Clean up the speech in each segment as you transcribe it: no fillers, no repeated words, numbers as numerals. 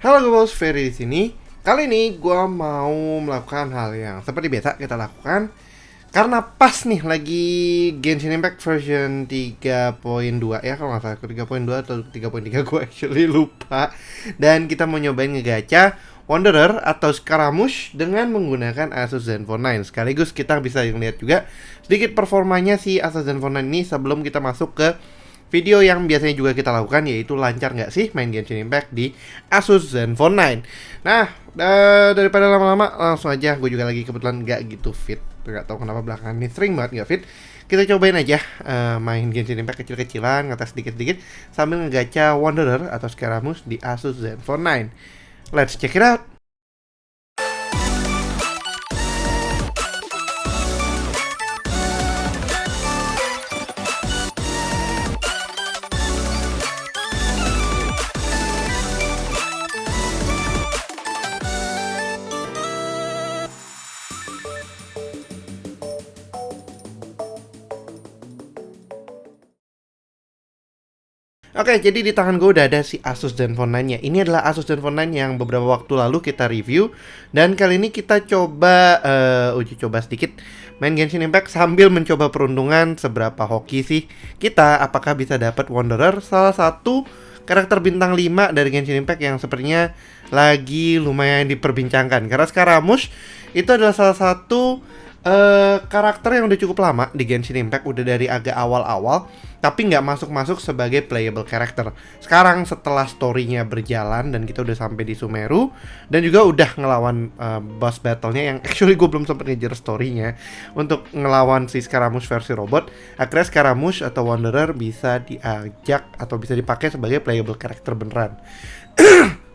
Halo Gobos, Ferry di sini. Kali ini gue mau melakukan hal yang seperti biasa kita lakukan karena pas nih lagi Genshin Impact version 3.2 ya, kalau nggak salah 3.2 atau 3.3 gue actually lupa. Dan kita mau nyobain ngegacha Wanderer atau Scaramouche dengan menggunakan Asus Zenfone 9. Sekaligus kita bisa lihat juga sedikit performanya si Asus Zenfone 9 ini sebelum kita masuk ke video yang biasanya juga kita lakukan, yaitu lancar nggak sih main Genshin Impact di Asus Zenfone 9. Nah, daripada lama-lama langsung aja. Gue juga lagi kebetulan nggak gitu fit, nggak tahu kenapa belakangan ini sering banget nggak fit. Kita cobain aja main Genshin Impact kecil-kecilan, ngetes sedikit-sedikit sambil ngegacha Wanderer atau Scaramouche di Asus Zenfone 9. Let's check it out. Oke, jadi di tangan gue udah ada si Asus Zenfone 9-nya. Ini adalah Asus Zenfone 9 yang beberapa waktu lalu kita review. Dan kali ini kita coba uji coba sedikit main Genshin Impact sambil mencoba peruntungan seberapa hoki sih kita. Apakah bisa dapat Wanderer, salah satu karakter bintang 5 dari Genshin Impact yang sepertinya lagi lumayan diperbincangkan. Karena Scaramouche itu adalah salah satu karakter yang udah cukup lama di Genshin Impact, udah dari agak awal-awal, tapi nggak masuk-masuk sebagai playable character. Sekarang setelah story-nya berjalan dan kita udah sampai di Sumeru dan juga udah ngelawan boss battle-nya yang actually gue belum sempat ngejar story-nya untuk ngelawan si Scaramouche versi robot. Akhirnya Scaramouche atau Wanderer bisa diajak atau bisa dipakai sebagai playable character beneran.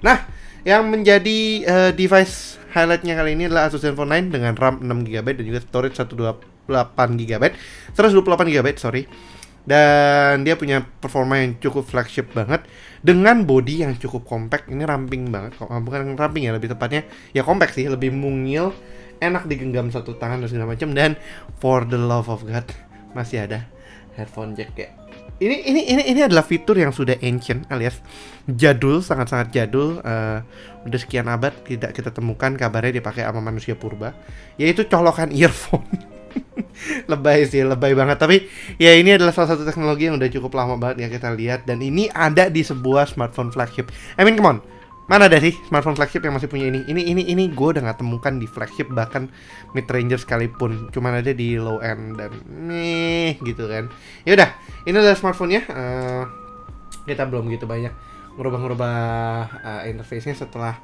Nah, yang menjadi device highlightnya kali ini adalah Asus Zenfone 9 dengan RAM 6GB dan juga storage 128GB 128GB, sorry. Dan dia punya performa yang cukup flagship banget dengan body yang cukup compact. Ini ramping banget, bukan ramping ya, lebih tepatnya ya compact sih, lebih mungil, enak digenggam satu tangan dan segala macam. Dan for the love of God masih ada headphone jack ya. Ini adalah fitur yang sudah ancient alias jadul, sangat-sangat jadul. Udah sekian abad tidak kita temukan kabarnya dipakai sama manusia purba, yaitu colokan earphone. Lebay sih, lebay banget. Tapi ya ini adalah salah satu teknologi yang udah cukup lama banget ya kita lihat. Dan ini ada di sebuah smartphone flagship. I mean, come on, mana ada sih smartphone flagship yang masih punya ini? Ini gue udah nggak temukan di flagship, bahkan mid ranger sekalipun. Cuman ada di low end dan nih gitu kan. Ya udah, ini adalah smartphone-nya. Kita belum gitu banyak ngerubah interface-nya setelah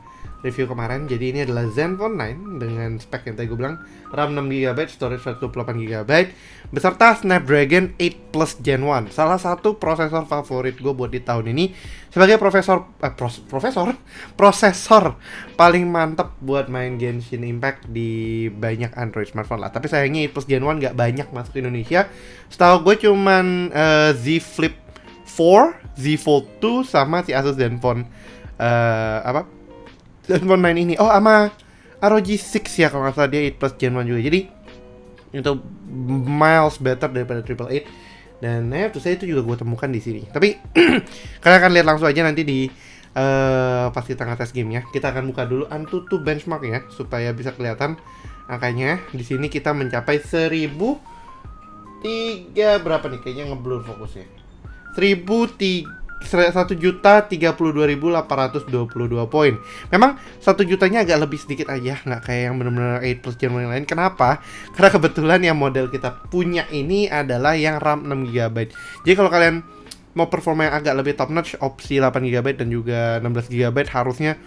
review kemarin. Jadi ini adalah Zenfone 9 dengan spek yang tadi gue bilang, RAM 6GB, storage 128GB, beserta Snapdragon 8 Plus Gen 1. Salah satu prosesor favorit gue buat di tahun ini sebagai prosesor paling mantep buat main Genshin Impact di banyak Android smartphone lah. Tapi sayangnya 8 Plus Gen 1 gak banyak masuk ke Indonesia. Setahu gue cuman Z Flip 4, Z Fold 2, sama si Asus Zenfone Zenfone 9 ini. Oh, sama ROG 6 ya kalau nggak salah, dia 8 Plus Gen 1 juga. Jadi itu miles better daripada Triple 8. Dan tuh saya itu juga gue temukan di sini. Tapi kalian akan lihat langsung aja nanti di pas kita ngetes gamenya. Kita akan buka dulu Antutu benchmark ya supaya bisa kelihatan angkanya. Di sini kita mencapai 1003 berapa nih, kayaknya ngeblur fokusnya. 1.032.822 poin. Memang 1 jutanya agak lebih sedikit aja, nggak kayak yang benar-benar 8 Plus Gen 1 yang lain. Kenapa? Karena kebetulan yang model kita punya ini adalah yang RAM 6GB. Jadi kalau kalian mau performa yang agak lebih top notch, opsi 8GB dan juga 16GB harusnya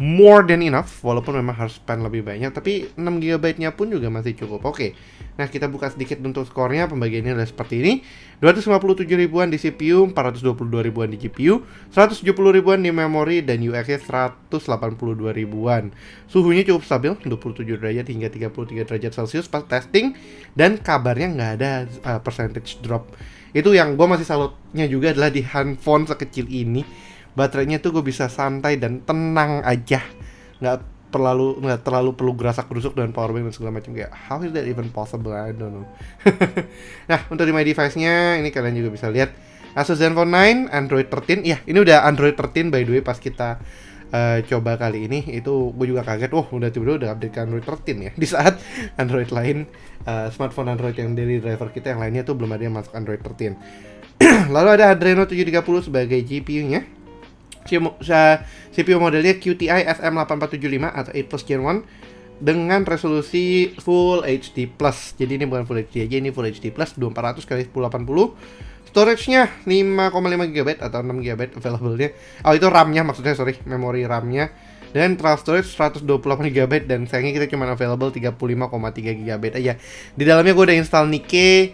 more than enough, walaupun memang harus spend lebih banyak, tapi 6GB-nya pun juga masih cukup oke. Nah, kita buka sedikit untuk skornya. Pembagiannya adalah seperti ini. 257 ribuan di CPU, 422 ribuan di GPU, 170 ribuan di memori, dan UX-nya 182 ribuan. Suhunya cukup stabil, 27 derajat hingga 33 derajat Celcius pas testing, dan kabarnya nggak ada percentage drop. Itu yang gue masih salutnya juga adalah di handphone sekecil ini, baterainya tuh gue bisa santai dan tenang aja, nggak terlalu perlu gerasak-gerusuk dengan powerbank dan segala macam. Kayak how is that even possible, I don't know. Nah, untuk di my device-nya ini kalian juga bisa lihat Asus Zenfone 9 Android 13. Ya, ini udah Android 13 by the way pas kita coba kali ini itu gue juga kaget, udah tiba-tiba udah update ke Android 13 ya. Di saat Android lain, smartphone Android yang daily driver kita yang lainnya tuh belum ada yang masuk Android 13. Lalu ada Adreno 730 sebagai GPU-nya. CPU modelnya QTI SM8475 atau 8 Plus Gen 1 dengan resolusi Full HD Plus. Jadi ini bukan Full HD aja, ini Full HD Plus 2400 x 1080. Storage-nya 5,5 GB atau 6 GB available-nya. Oh, itu RAM-nya maksudnya, sorry, memori RAM-nya. Dan internal storage 128 GB dan sayangnya kita cuma available 35,3 GB aja. Di dalamnya gue udah install Nikke,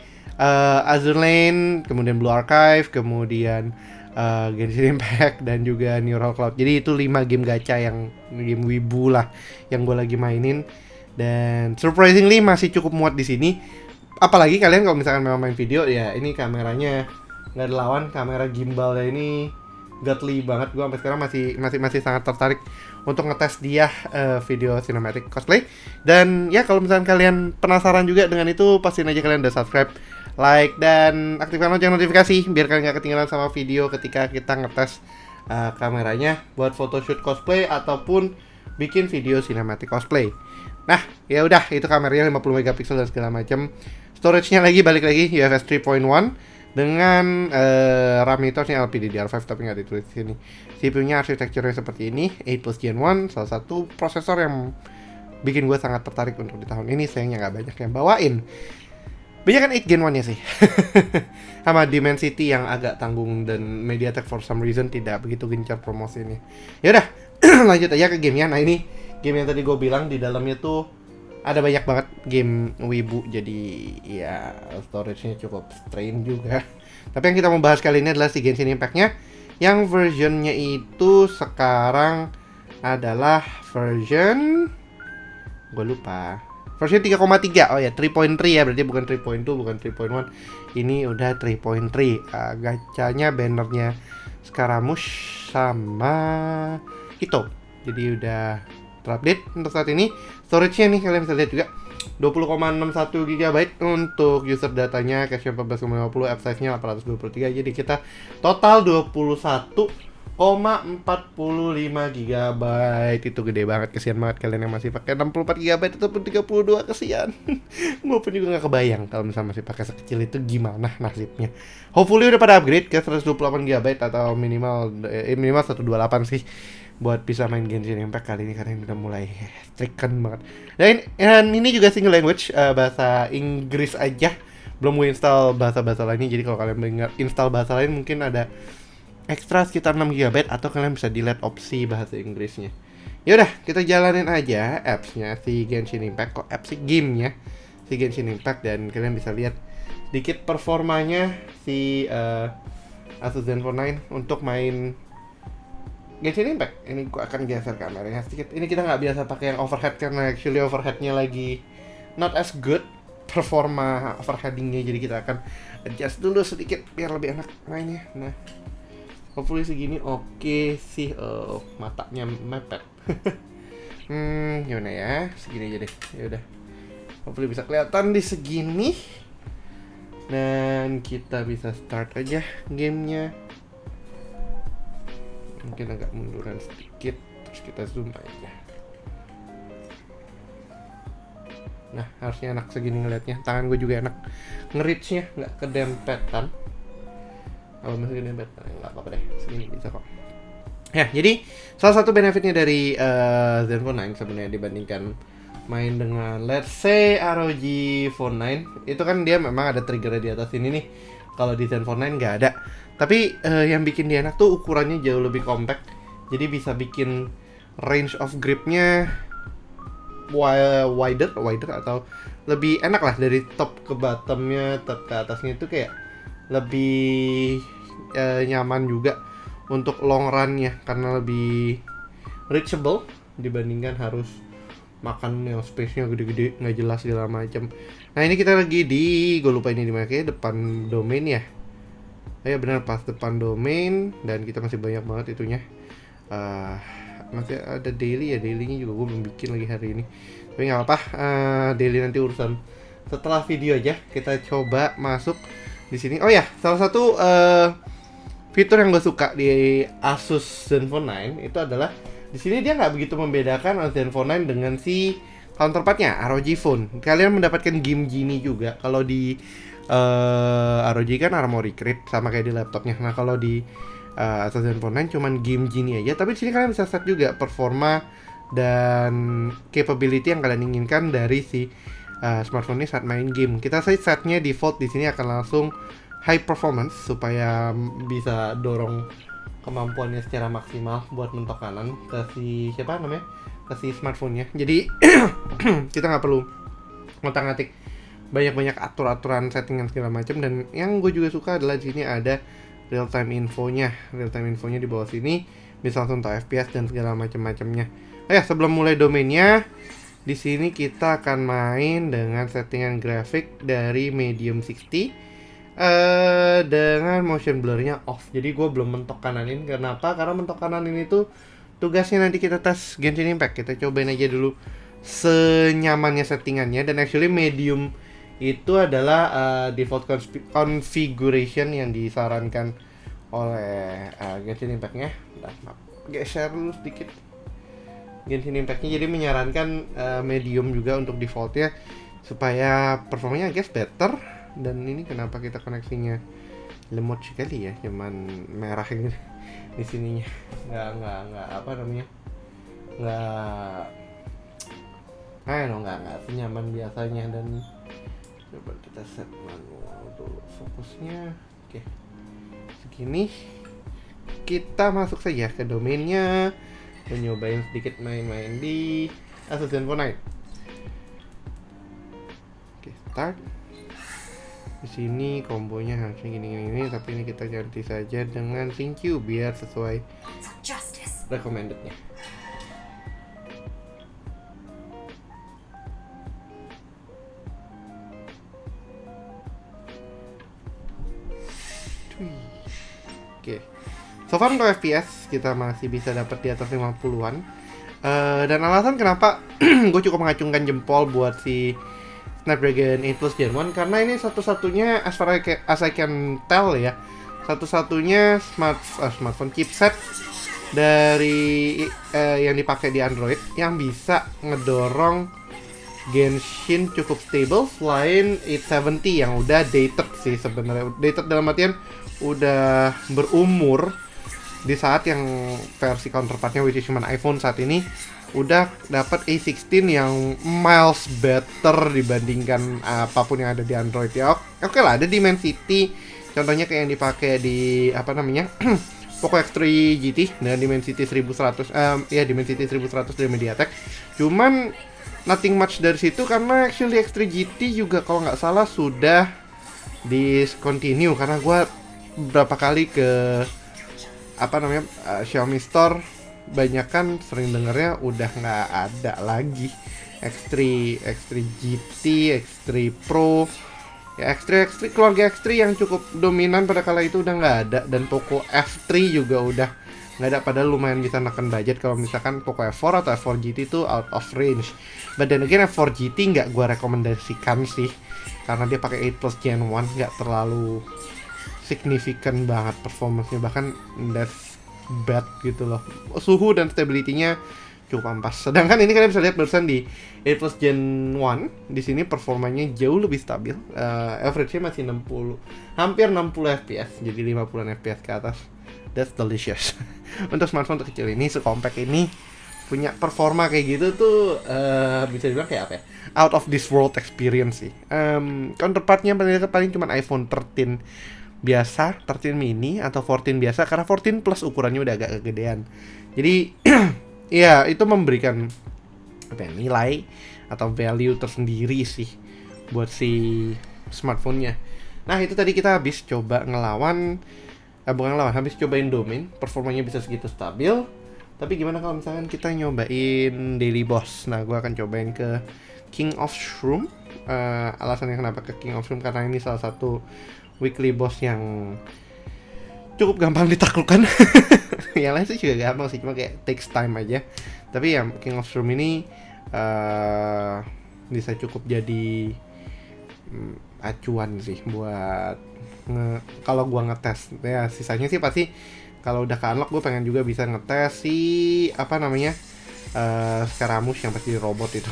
Azure Lane, kemudian Blue Archive, kemudian Genshin Impact dan juga Neural Cloud. Jadi itu 5 game gacha yang game wibu lah yang gue lagi mainin, dan surprisingly masih cukup muat di sini. Apalagi kalian kalau misalkan memang main video ya, ini kameranya nggak ada lawan, kamera gimbalnya ini godly banget. Gue sampai sekarang masih sangat tertarik untuk ngetes dia video cinematic cosplay. Dan ya kalau misalkan kalian penasaran juga dengan itu, pastiin aja kalian udah subscribe, like, dan aktifkan lonceng notifikasi biar kalian nggak ketinggalan sama video ketika kita ngetes kameranya buat photoshoot cosplay ataupun bikin video cinematic cosplay. Nah, ya udah, itu kameranya 50 megapiksel dan segala macam. Storage-nya balik lagi UFS 3.1 dengan RAM itu harusnya LPDDR5 tapi nggak ditulis di sini. CPU-nya arsitekturnya seperti ini, 8 Plus Gen 1, salah satu prosesor yang bikin gue sangat tertarik untuk di tahun ini. Sayangnya nggak banyak yang bawain. Banyak kan 8 Gen 1-nya sih. Sama Dimensity yang agak tanggung, dan MediaTek for some reason tidak begitu gencar promosinya. Ya udah, lanjut aja ke gamenya. Nah, ini game yang tadi gue bilang di dalamnya tuh ada banyak banget game wibu, jadi ya storage-nya cukup strain juga. Tapi yang kita mau bahas kali ini adalah si Genshin Impact-nya, yang versionnya itu sekarang adalah version, gue lupa, version 3,3. Oh ya, 3.3 ya, berarti bukan 3.2, bukan 3.1. Ini udah 3.3. Gacanya, bannernya Scaramouche sama Hito. Jadi udah terupdate untuk saat ini. Storage-nya nih kalian bisa lihat juga 20,61 GB untuk user datanya, cache 14,50, app size-nya 823. Jadi kita total 21,45 GB. Itu gede banget, kesian banget kalian yang masih pakai 64 GB ataupun 32, kesian. Gue pun juga gak kebayang kalau misalnya masih pakai sekecil itu gimana nasibnya. Hopefully udah pada upgrade ke 128 GB atau minimal 128 sih, buat bisa main Genshin Impact kali ini, karena udah mulai stricken banget. Dan ini juga single language, bahasa Inggris aja. Belum gue install bahasa-bahasa lainnya, jadi kalau kalian mengingat install bahasa lain mungkin ada ekstra sekitar 6 GB atau kalian bisa delete opsi bahasa Inggrisnya. Yaudah, kita jalanin aja apps-nya si Genshin Impact, kok apps sih, gamenya si Genshin Impact, dan kalian bisa lihat sedikit performanya si Asus Zenfone 9 untuk main Genshin Impact. Ini gua akan geser kameranya sedikit. Ini kita nggak biasa pakai yang overhead karena actually overheadnya lagi not as good performa overheadingnya, jadi kita akan adjust dulu sedikit biar lebih enak mainnya. Nah, hopefully segini oke sih. Matanya mepet. Gimana ya, segini aja deh. Ya udah, hopefully bisa kelihatan di segini, dan kita bisa start aja gamenya. Mungkin agak munduran sedikit, terus kita zoom aja. Nah, harusnya enak segini ngeliatnya. Tangan gue juga enak nge-reach-nya, nggak kedempetan. Kalau masih kedempetan, nggak apa-apa deh, segini bisa kok. Ya, jadi salah satu benefitnya dari Zenfone 9 sebenarnya dibandingkan main dengan let's say ROG Phone 9, itu kan dia memang ada trigger di atas ini nih. Kalau di Zenfone 9 nggak ada. Tapi yang bikin dia enak tuh ukurannya jauh lebih compact. Jadi bisa bikin range of gripnya wider atau lebih enak lah, dari top ke bottomnya, top ke atasnya itu kayak lebih nyaman juga untuk long run-nya, karena lebih reachable dibandingkan harus makan yang space-nya gede-gede nggak jelas segala macam. Nah, ini kita lagi di, gue lupa ini di mana, kayak depan domain ya. Ya benar, pas depan domain, dan kita masih banyak banget itunya. Masih ada daily ya, dailynya juga gue belum bikin lagi hari ini. Tapi nggak apa-apa, daily nanti urusan setelah video aja. Kita coba masuk di sini. Oh ya, salah satu fitur yang gue suka di Asus Zenfone 9 itu adalah di Di sini dia nggak begitu membedakan Zenfone 9 dengan si counterpartnya ROG Phone. Kalian mendapatkan game Genie juga. Kalau di ROG kan Armoury Crate sama kayak di laptopnya. Nah kalau di Asus Zenfone 9 cuman game Genie aja. Tapi di sini kalian bisa set juga performa dan capability yang kalian inginkan dari si smartphone ini saat main game. Kita setnya default di sini akan langsung high performance supaya bisa dorong kemampuannya secara maksimal buat mentok kanan ke si ke si smartphone-nya. Jadi kita nggak perlu ngotak-ngatik banyak aturan settingan segala macam. Dan yang gue juga suka adalah di sini ada real time infonya di bawah sini, bisa langsung tahu FPS dan segala macamnya. Sebelum mulai domainnya, di sini kita akan main dengan settingan grafik dari medium 60 dengan motion blurnya off. Jadi gue belum mentok kananin. Kenapa? Karena mentok kananin itu tugasnya nanti kita tes Genshin Impact. Kita cobain aja dulu senyamannya settingannya. Dan actually medium itu adalah default configuration yang disarankan oleh Genshin Impact-nya. Geser dulu sedikit Genshin Impact-nya. Jadi menyarankan medium juga untuk defaultnya supaya performanya better. Dan ini kenapa kita koneksinya lemot sekali ya, cuman merah gitu di sininya, nggak senyaman biasanya. Dan coba kita set manual dulu fokusnya. Oke, segini kita masuk saja ke domainnya dan nyobain sedikit main-main di Asus Zenfone 9. Oke, start. Di sini kombonya harusnya gini, tapi ini kita ganti saja dengan ThinQ biar sesuai recommendednya. Oke. So far untuk FPS kita masih bisa dapat di atas 50-an. Dan alasan kenapa gue cukup mengacungkan jempol buat si Snapdragon 8 Plus Gen 1 karena ini satu-satunya as far as I can tell ya, satu-satunya smartphone chipset dari yang dipakai di Android yang bisa ngedorong Genshin cukup stable selain 870 yang udah dated sih sebenarnya. Dated dalam artian udah berumur di saat yang versi counterpartnya which is cuma iPhone saat ini udah dapat A16 yang miles better dibandingkan apapun yang ada di Android ya. Oke lah, ada Dimensity contohnya kayak yang dipakai di Poco X3 GT dengan Dimensity 1100 Dimensity 1100 dari MediaTek. Cuman nothing much dari situ karena actually X3 GT juga kalau nggak salah sudah discontinue karena gue beberapa kali ke Xiaomi Store banyak kan sering dengernya udah nggak ada lagi X3 GT, X3 Pro ya, X3 keluarga X3 yang cukup dominan pada kala itu udah nggak ada. Dan Poco F3 juga udah nggak ada, padahal lumayan bisa neken budget kalau misalkan Poco F4 atau F4 GT itu out of range. But then again F4 GT nggak gue rekomendasikan sih karena dia pakai 8 Plus Gen 1, nggak terlalu signifikan banget performance-nya, bahkan that's bad gitu loh. Suhu dan stability-nya cukup ampas. Sedangkan ini kalian bisa lihat barusan di 8 Plus Gen 1 di sini performanya jauh lebih stabil. Average-nya masih 60, hampir 60 fps, jadi 50-an fps ke atas. That's delicious. Untuk smartphone kecil ini, sekompak ini, punya performa kayak gitu tuh bisa dibilang kayak apa ya? Out of this world experience sih. Counterpartnya paling cuma iPhone 13 biasa, 13 mini atau 14 biasa, karena 14 plus ukurannya udah agak kegedean. Jadi ya itu memberikan nilai atau value tersendiri sih buat si smartphone-nya. Nah itu tadi kita habis coba habis cobain domain, performanya bisa segitu stabil. Tapi gimana kalau misalkan kita nyobain Daily Boss? Nah gue akan cobain ke King of Shroom. Alasannya kenapa ke King of Shroom karena ini salah satu weekly boss yang cukup gampang ditaklukkan. Yang lain sih juga gampang sih, cuma kayak takes time aja. Tapi ya King of Shroom ini bisa cukup jadi acuan sih buat kalau gua ngetes. Ya sisanya sih pasti kalau udah ke unlock gue pengen juga bisa ngetes si apa namanya Scaramouche yang pasti robot itu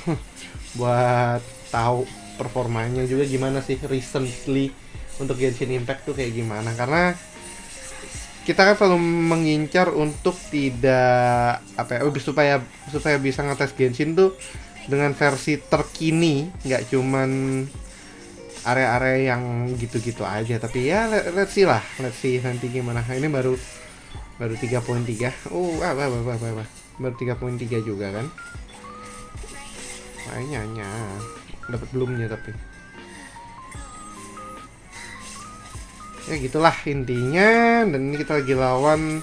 buat tahu performanya juga gimana sih recently untuk Genshin Impact tuh kayak gimana, karena kita kan selalu mengincar untuk tidak apa ya, supaya bisa ngetes Genshin tuh dengan versi terkini, nggak cuman area-area yang gitu-gitu aja, tapi ya let's see nanti gimana. Ini baru 3.3. Baru 3.3 juga kan. Kayaknya dapat belumnya tapi. Ya gitulah intinya, dan ini kita lagi lawan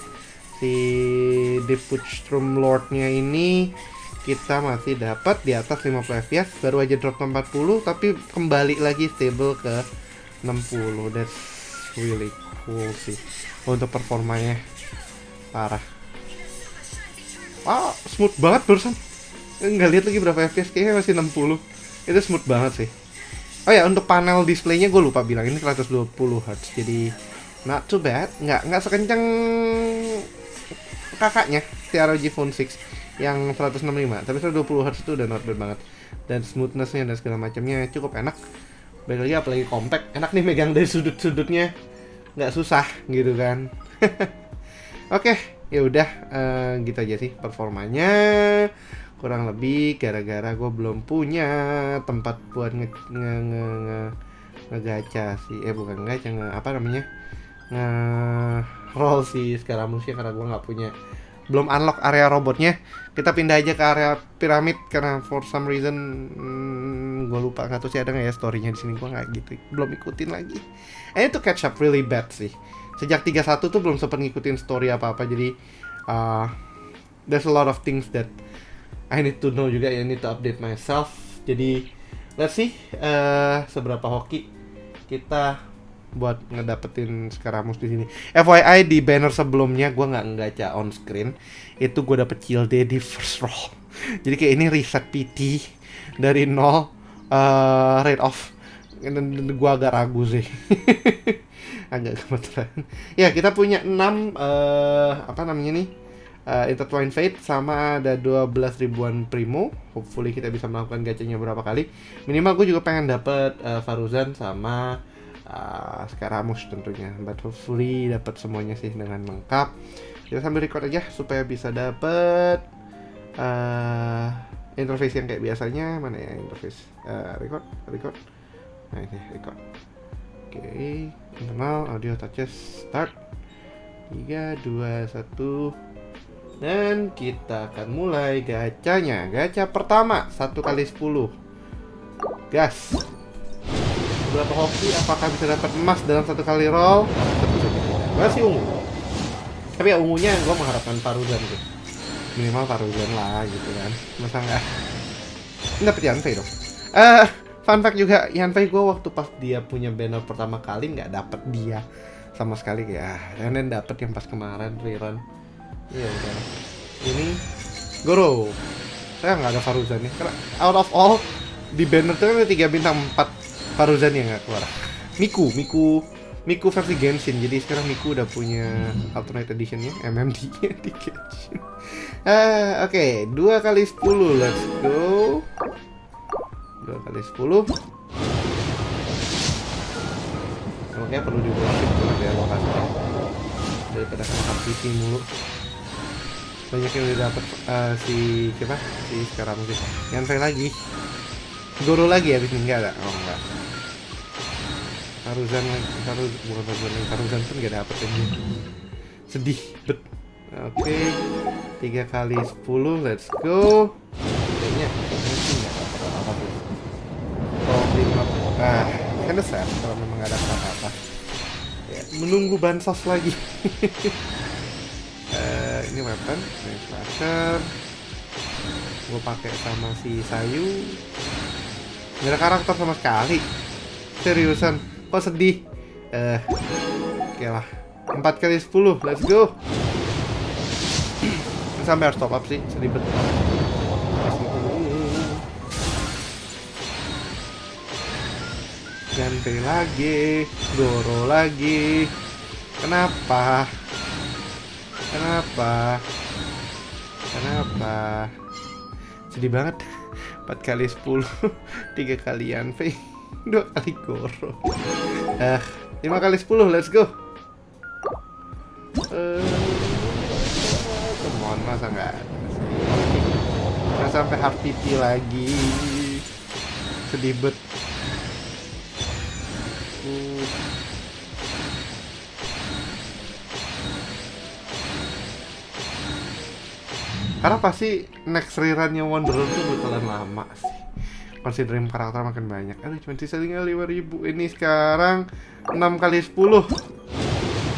si Deputstrom Lord-nya ini. Kita masih dapat di atas 50 fps, baru aja drop ke 40 tapi kembali lagi stable ke 60. That's really cool sih untuk performanya, parah. Smooth banget barusan. Nggak lihat lagi berapa fps, kayaknya masih 60. Itu smooth banget sih. Oh ya, untuk panel displaynya gue lupa bilang, ini 120 Hz, jadi not too bad. Nggak sekencang kakaknya si ROG Phone 6 yang 165, tapi 120 Hz itu udah not bad banget. Dan smoothnessnya dan segala macamnya cukup enak. Apalagi compact, enak nih megang dari sudut-sudutnya, nggak susah gitu kan. Oke, ya udah gitu aja sih performanya. Kurang lebih gara-gara gue belum punya tempat buat ngegacha sih, bukan gacha, nge-roll si Scaramouche karena gue nggak punya, belum unlock area robotnya. Kita pindah aja ke area piramid karena for some reason gue lupa, nggak tahu sih ada nggak ya storynya di sini, gue nggak gitu, belum ikutin lagi. Itu catch up really bad sih. Sejak 31 tuh belum sempat ngikutin story apa-apa, jadi there's a lot of things that I need to know juga, I need to update myself. Jadi let's see seberapa hoki kita buat ngedapetin Scaramouche di sini. FYI di banner sebelumnya gue nggak ngaca on screen, itu gue dapet Childe di first roll. Jadi kayak ini reset PT dari 0 rate off. Dan gue agak ragu sih. Agak gemeteran. Ya kita punya 6 Intertwined Fate, sama ada 12 ribuan Primo. Hopefully kita bisa melakukan gacanya berapa kali. Minimal gue juga pengen dapet Faruzan sama Scaramouche tentunya, but hopefully dapat semuanya sih dengan lengkap. Kita sambil record aja supaya bisa dapat interface yang kayak biasanya. Mana ya interface? Record. Nah ini record. Oke, internal audio touches start. 3, 2, 1. Dan kita akan mulai gacanya. Gacha pertama 1 kali 10. Gas. Berapa hoki, apakah bisa dapat emas dalam 1 kali roll? Tentu saja tidak. Masih ungu. Tapi ya ungunya gue mengharapkan Faruzan gitu. Minimal Faruzan lah gitu kan. Masa nggak dapet Yanfei dong. Fun fact juga, Yanfei gue waktu pas dia punya banner pertama kali nggak dapet dia sama sekali, kayak dan dapet yang pas kemarin rerun. Iya udah. Ini Goro. Saya nggak ada Faruzan nih, karena out of all di banner tuh ada 3 bintang 4 Faruzan yang nggak keluar. Miku versi Genshin, jadi sekarang Miku udah punya alternate editionnya, MMD di Genshin. Oke, 2 kali 10, let's go. 2 kali 10. Oke, perlu dibuatin karena dia lokasinya daripada kena PT mulu. Banyak yang udah dapet si sekarang sih. Yang lagi Goro lagi habis ini, enggak ada. Oh enggak. Faruzan pun gak dapet ini. Sedih bet. Oke. 3 kali 10, let's go. Kayaknya sih gak dapet apa-apa sih. Kinda sad kalau memang gak dapet apa-apa. Ya, menunggu bansos lagi. Ini weapon, ini slasher. Gue pakai sama si Sayu. Gak ada karakter sama sekali. Seriusan, kok sedih. Oke lah. 4 kali 10, let's go. Sampai harus top up sih, sedih bet. Ganti lagi, Goro lagi. Kenapa? Kenapa? Kenapa? Sedih banget. 4 kali 10 3 kali Yanfei 2 kali Goro. 5 kali 10, let's go. Come on, masa nggak ada sih? Nggak sampai hard PT lagi. Sedih bet. Karena pasti next rerunnya Wanderer tuh bakalan lama sih, considering karakter makin banyak. Aduh, cuma sisa tinggal 5.000. Ini sekarang 6 kali 10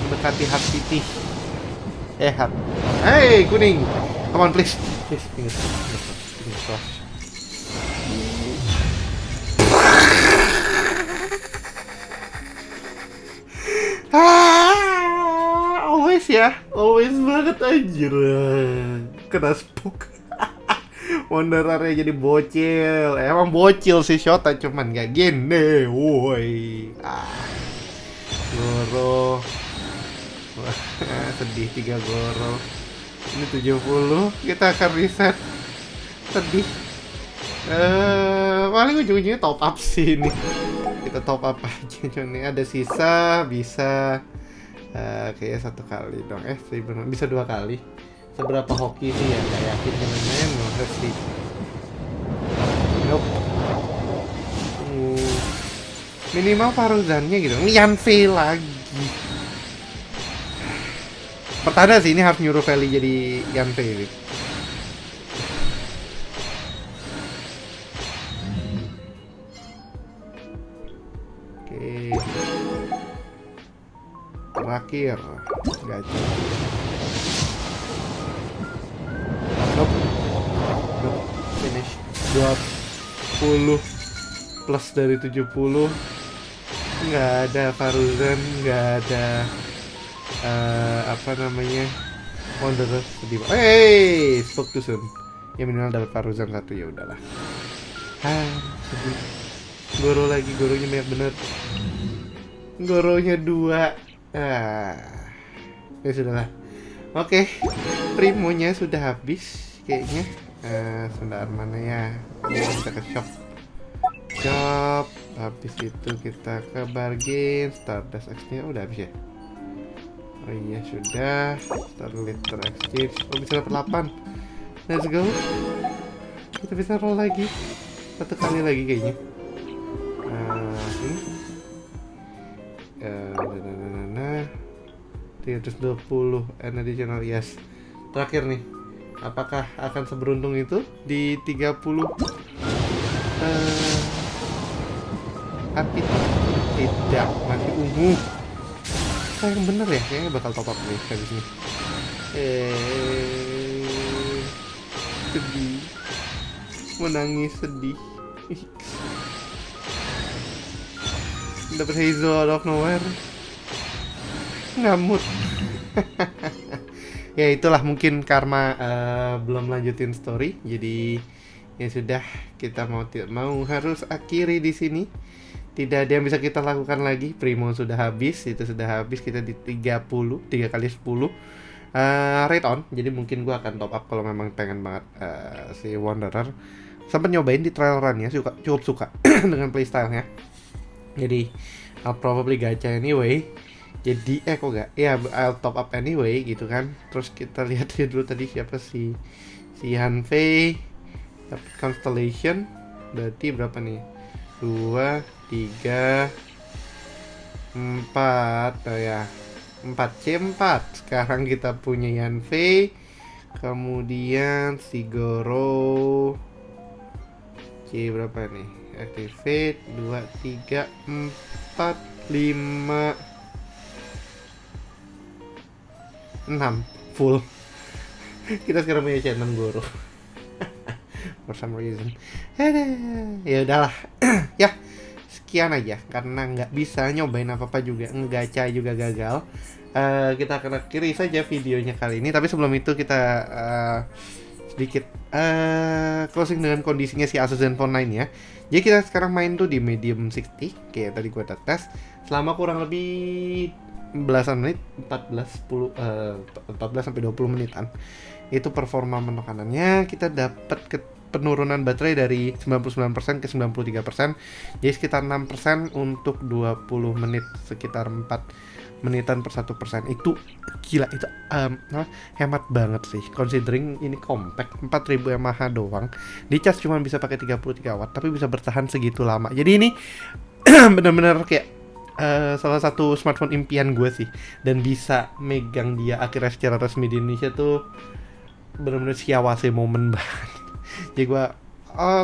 mendekati hard PT. Hard. Hey, kuning. Come on, please. Please, fingers crossed. Always ya, always banget anjir. Kena spook. Wanderernya jadi bocil. Emang bocil sih Shota, cuman gak gini. Woi. Goro. Sedih 3 Goro. Ini 70. Kita akan reset. Sedih. Paling ujung-ujungnya top up sih ini. Kita top up aja. Ini ada sisa, bisa kayaknya 1 kali dong. Bisa 2 kali. Seberapa hoki sih ya, gak yakin main harus sih. Nope. Minimal Faruzannya gitu. Ini Yanfei lagi. Pertanda sih, ini harus nyuruh Feli jadi Yanfei gitu. Oke. Terakhir gacha. Nope. Finish 20 plus dari 70. Nggak ada Faruzan, nggak ada Wanderer. Sedih banget. Hey, spoke too soon. Ya minimal dapat Faruzan 1, ya udahlah. Sedih. Goro lagi, Goronya banyak bener. Goronya 2. Ya sudahlah. Oke, Primonya sudah habis kayaknya. Sebentar, mana ya? Kita ke shop. Habis itu kita ke bargain. Stardust Exchange udah habis ya? Oh iya sudah. Starlighter Exchange. Oh, bisa dapat 8. Let's go. Kita bisa roll lagi. 1 kali lagi kayaknya. Ini 320 an additional, yes. Terakhir nih, apakah akan seberuntung itu di 30 tapi tidak, masih ungu. Sayang bener ya, kayaknya bakal top up nih habis ini. Sedih, menangis sedih. Dapat Hazel out of nowhere. Ngamut. Ya itulah mungkin karma belum lanjutin story. Jadi ya sudah, kita mau harus akhiri di sini. Tidak ada yang bisa kita lakukan lagi. Primo sudah habis, itu sudah habis. Kita di 3 kali 10 rate on. Jadi mungkin gua akan top up kalau memang pengen banget si Wanderer. Sempat nyobain di trial run ya, cukup suka dengan playstyle-nya. Jadi I'll probably gacha anyway. Jadi kok gak? Ya I'll top up anyway gitu kan. Terus kita lihat dulu tadi siapa si Yanfei dapat Constellation. Berarti berapa nih? 2, 3, 4. Oh ya, 4C4. Sekarang kita punya Yanfei. Kemudian si Goro. C berapa nih? Activate 2, 3, 4, 5, 6 full. Kita sekarang punya C6 Goro. For some reason. Ya udahlah. Ya, sekian aja karena nggak bisa nyobain apa-apa juga, ngegacha juga gagal. Kita akan akhiri saja videonya kali ini. Tapi sebelum itu kita sedikit closing dengan kondisinya si Asus Zenfone 9 ya. Jadi kita sekarang main tuh di medium 60 kayak tadi gue tes selama kurang lebih belasan menit, 14 sampai 20 menitan. Itu performa menu kanannya. Kita dapat penurunan baterai dari 99% ke 93%. Jadi sekitar 6% untuk 20 menit, sekitar 4 menitan per 1%. Itu gila, itu hemat banget sih considering ini compact 4000 mAh doang. Di cas cuma bisa pakai 33 watt tapi bisa bertahan segitu lama. Jadi ini benar-benar kayak salah satu smartphone impian gue sih, dan bisa megang dia akhirnya secara resmi di Indonesia tuh benar-benar siawase momen banget. Jadi gue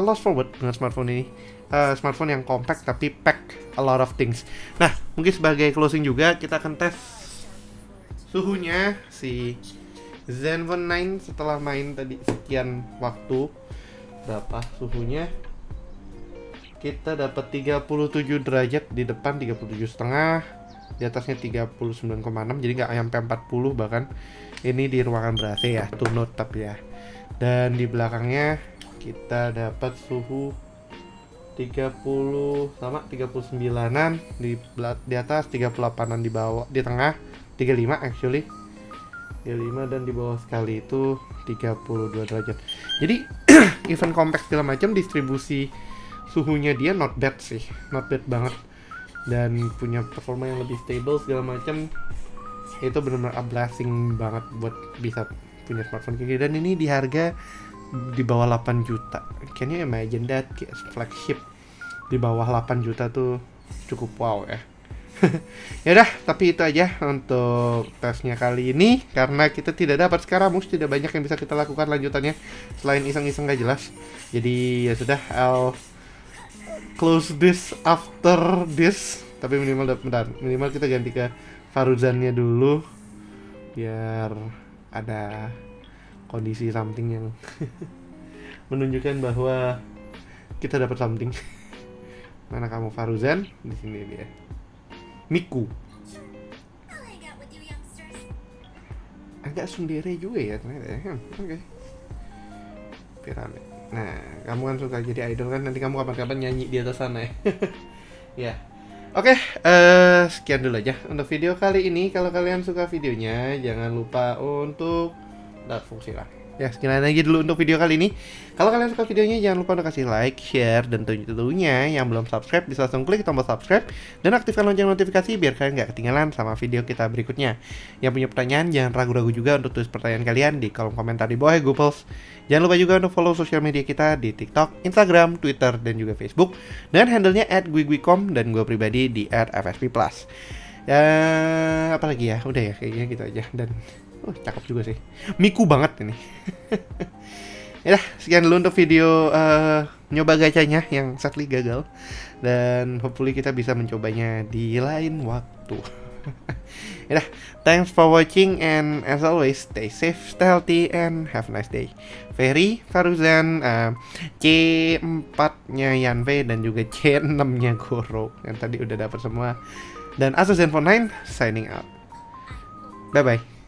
lost forward dengan smartphone ini. Smartphone yang compact tapi pack a lot of things. Nah, mungkin sebagai closing juga kita akan tes suhunya si Zenfone 9 setelah main tadi sekian waktu. Berapa suhunya? Kita dapat 37 derajat di depan, 37,5, di atasnya 39,6, jadi nggak nyampe 40 bahkan. Ini di ruangan ber-AC ya, to note tapi ya. Dan di belakangnya kita dapat suhu 30 sama 39-an di atas, 38-an di bawah, di tengah 35 actually. 35 dan di bawah sekali itu 32 derajat. Jadi event compact segala macam, distribusi suhunya dia not bad sih, not bad banget, dan punya performa yang lebih stable segala macam. Itu benar-benar a blessing banget buat bisa punya smartphone kayak gini, dan ini di harga di bawah 8 juta. Can you imagine that? Kayak flagship di bawah 8 juta tuh cukup wow ya. Yaudah, tapi itu aja untuk tesnya kali ini, karena kita tidak dapat Scaramouche, tidak banyak yang bisa kita lakukan lanjutannya selain iseng-iseng gak jelas. Jadi ya sudah, I'll close this after this. Tapi minimal kita ganti ke Faruzannya dulu biar ada kondisi something yang menunjukkan bahwa kita dapat something. Mana kamu Faruzan? Di sini dia. Miku. Agak sundere juga ya ternyata. Oke. Piramid. Nah, kamu kan suka jadi idol kan, nanti kamu kapan-kapan nyanyi di atas sana ya. Ya. Oke, sekian dulu aja untuk video kali ini. Kalau kalian suka videonya, jangan lupa untuk fungsi lah. Ya, sekian aja dulu untuk video kali ini. Kalau kalian suka videonya, jangan lupa untuk kasih like, share, dan tentunya yang belum subscribe bisa langsung klik tombol subscribe dan aktifkan lonceng notifikasi biar kalian gak ketinggalan sama video kita berikutnya. Yang punya pertanyaan, jangan ragu-ragu juga untuk tulis pertanyaan kalian di kolom komentar di bawah Googles. Jangan lupa juga untuk follow sosial media kita di TikTok, Instagram, Twitter, dan juga Facebook. Dan handle-nya @guiguicom dan gue pribadi di @fsp+. Ya, apalagi ya, udah ya, kayaknya gitu aja. Dan cakep juga sih, Miku banget ini. Ya, sekian dulu untuk video nyoba gacanya yang sadly gagal. Dan hopefully kita bisa mencobanya di lain waktu. Ya, thanks for watching and as always stay safe, stay healthy, and have a nice day. Ferry, Faruzan, C4-nya Yanve dan juga C6-nya Goro yang tadi udah dapat semua. Dan Asus Zenfone 9 signing out. Bye bye.